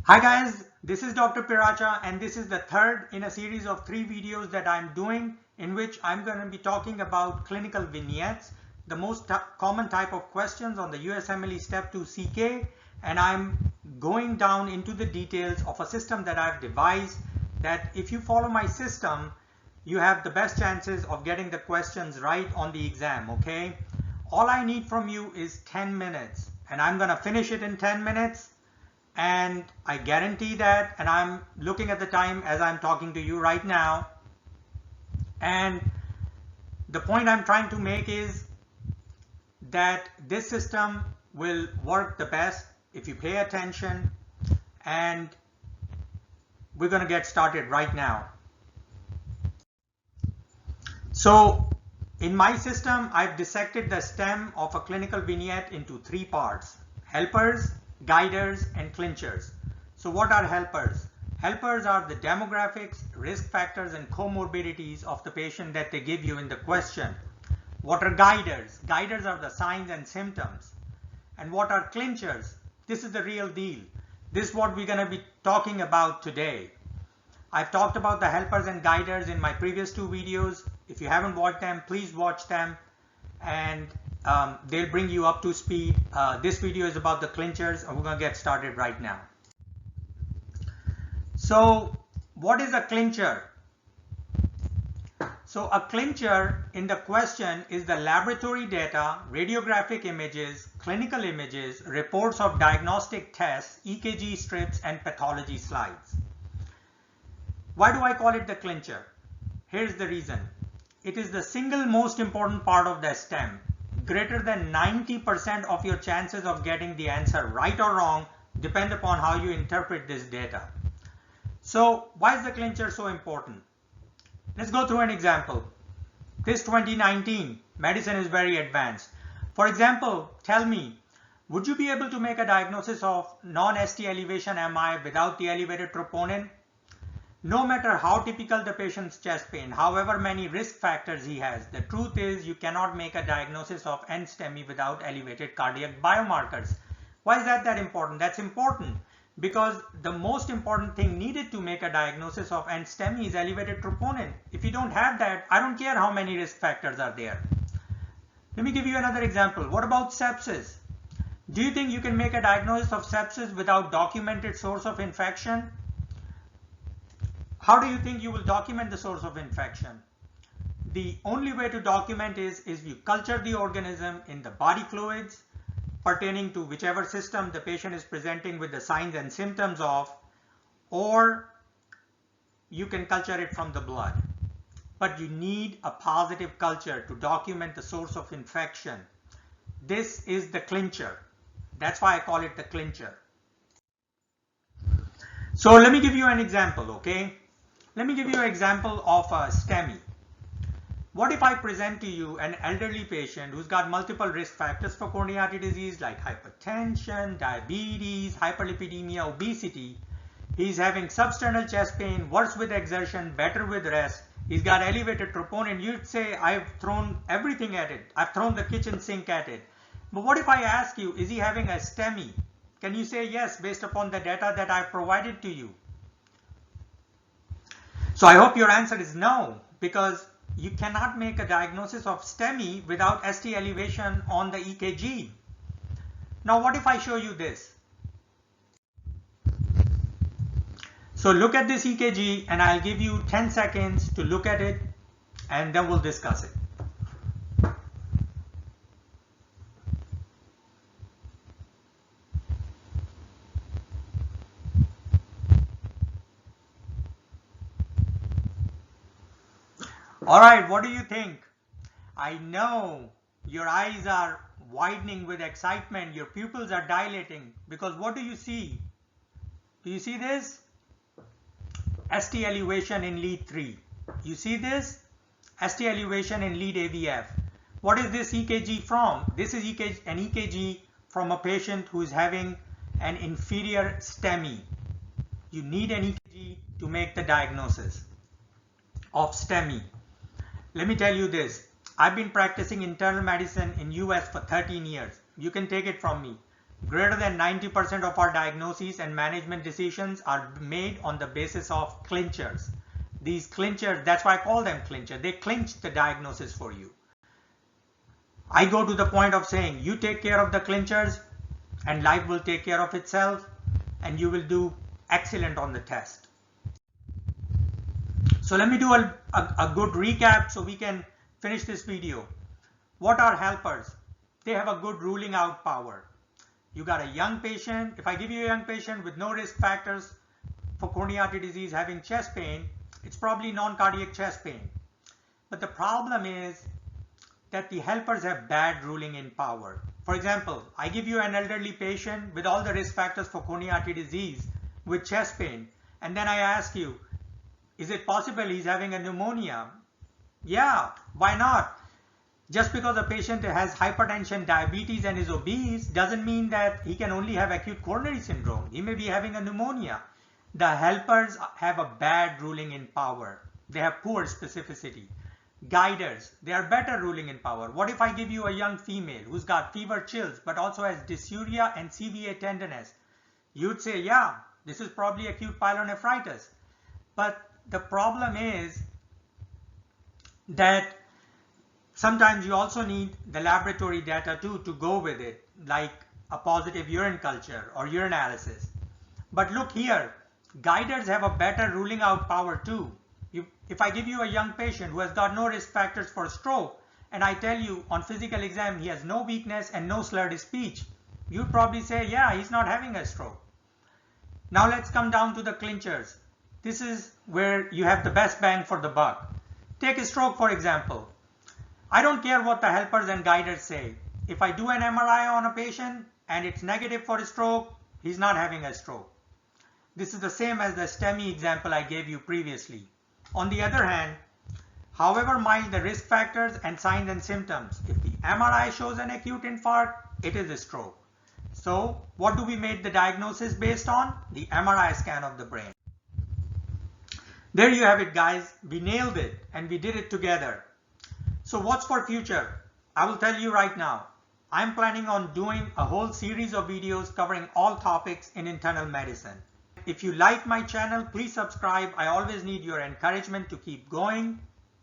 Hi guys, this is Dr. Piracha and this is the third in a series of 3 videos that I'm doing in which I'm going to be talking about clinical vignettes, the most common type of questions on the USMLE Step 2 CK, and I'm going down into the details of a system that I've devised that if you follow my system, you have the best chances of getting the questions right on the exam, okay? All I need from you is 10 minutes and I'm going to finish it in 10 minutes. And I guarantee that, and I'm looking at the time as I'm talking to you right now. And the point I'm trying to make is that this system will work the best if you pay attention, and we're going to get started right now. So in my system, I've dissected the stem of a clinical vignette into 3 parts: helpers, guiders, and clinchers. So what are helpers? Helpers are the demographics, risk factors, and comorbidities of the patient that they give you in the question. What are guiders? Guiders are the signs and symptoms. And what are clinchers? This is the real deal. This is what we're going to be talking about today. I've talked about the helpers and guiders in my previous 2 videos. If you haven't watched them, please watch them, and they'll bring you up to speed. This video is about the clinchers, and we're going to get started right now. So what is a clincher? So a clincher in the question is the laboratory data, radiographic images, clinical images, reports of diagnostic tests, EKG strips, and pathology slides. Why do I call it the clincher? Here's the reason. It is the single most important part of the STEM. Greater than 90% of your chances of getting the answer right or wrong depend upon how you interpret this data. So why is the clincher so important? Let's go through an example. This 2019, medicine is very advanced. For example, tell me, would you be able to make a diagnosis of non-ST elevation MI without the elevated troponin? No matter how typical the patient's chest pain, however many risk factors he has, the truth is you cannot make a diagnosis of NSTEMI without elevated cardiac biomarkers. Why is that important? That's important because the most important thing needed to make a diagnosis of NSTEMI is elevated troponin. If you don't have that, I don't care how many risk factors are there. Let me give you another example. What about sepsis? Do you think you can make a diagnosis of sepsis without documented source of infection? How do you think you will document the source of infection? The only way to document is you culture the organism in the body fluids pertaining to whichever system the patient is presenting with the signs and symptoms of, or you can culture it from the blood. But you need a positive culture to document the source of infection. This is the clincher. That's why I call it the clincher. So let me give you an example, okay? Let me give you an example of a STEMI. What if I present to you an elderly patient who's got multiple risk factors for coronary artery disease like hypertension, diabetes, hyperlipidemia, obesity. He's having substernal chest pain, worse with exertion, better with rest. He's got elevated troponin. You'd say, I've thrown everything at it. I've thrown the kitchen sink at it. But what if I ask you, is he having a STEMI? Can you say yes based upon the data that I've provided to you? So I hope your answer is no, because you cannot make a diagnosis of STEMI without ST elevation on the EKG. Now what if I show you this? So look at this EKG and I'll give you 10 seconds to look at it and then we'll discuss it. All right, what do you think? I know your eyes are widening with excitement, your pupils are dilating, because what do you see? Do you see this? ST elevation in lead 3. You see this? ST elevation in lead AVF. What is this EKG from? This is an EKG from a patient who is having an inferior STEMI. You need an EKG to make the diagnosis of STEMI. Let me tell you this. I've been practicing internal medicine in US for 13 years. You can take it from me. Greater than 90% of our diagnoses and management decisions are made on the basis of clinchers. These clinchers, that's why I call them clincher. They clinch the diagnosis for you. I go to the point of saying, you take care of the clinchers and life will take care of itself and you will do excellent on the test. So let me do a good recap so we can finish this video. What are helpers? They have a good ruling out power. You got a young patient. If I give you a young patient with no risk factors for coronary artery disease having chest pain, it's probably non-cardiac chest pain. But the problem is that the helpers have bad ruling in power. For example, I give you an elderly patient with all the risk factors for coronary artery disease with chest pain, and then I ask you, is it possible he's having a pneumonia? Yeah, why not? Just because a patient has hypertension, diabetes, and is obese doesn't mean that he can only have acute coronary syndrome. He may be having a pneumonia. The helpers have a bad ruling in power. They have poor specificity. Guiders, they are better ruling in power. What if I give you a young female who's got fever, chills, but also has dysuria and CVA tenderness? You'd say, yeah, this is probably acute pyelonephritis. But the problem is that sometimes you also need the laboratory data too to go with it, like a positive urine culture or urinalysis. But look here, guiders have a better ruling out power too. If I give you a young patient who has got no risk factors for stroke and I tell you on physical exam he has no weakness and no slurred speech, you'd probably say, yeah, he's not having a stroke. Now let's come down to the clinchers. This is where you have the best bang for the buck. Take a stroke, for example. I don't care what the helpers and guiders say. If I do an MRI on a patient and it's negative for a stroke, he's not having a stroke. This is the same as the STEMI example I gave you previously. On the other hand, however mild the risk factors and signs and symptoms, if the MRI shows an acute infarct, it is a stroke. So what do we make the diagnosis based on? The MRI scan of the brain. There you have it, guys. We nailed it and we did it together. So what's for future? I will tell you right now. I'm planning on doing a whole series of videos covering all topics in internal medicine. If you like my channel, please subscribe. I always need your encouragement to keep going.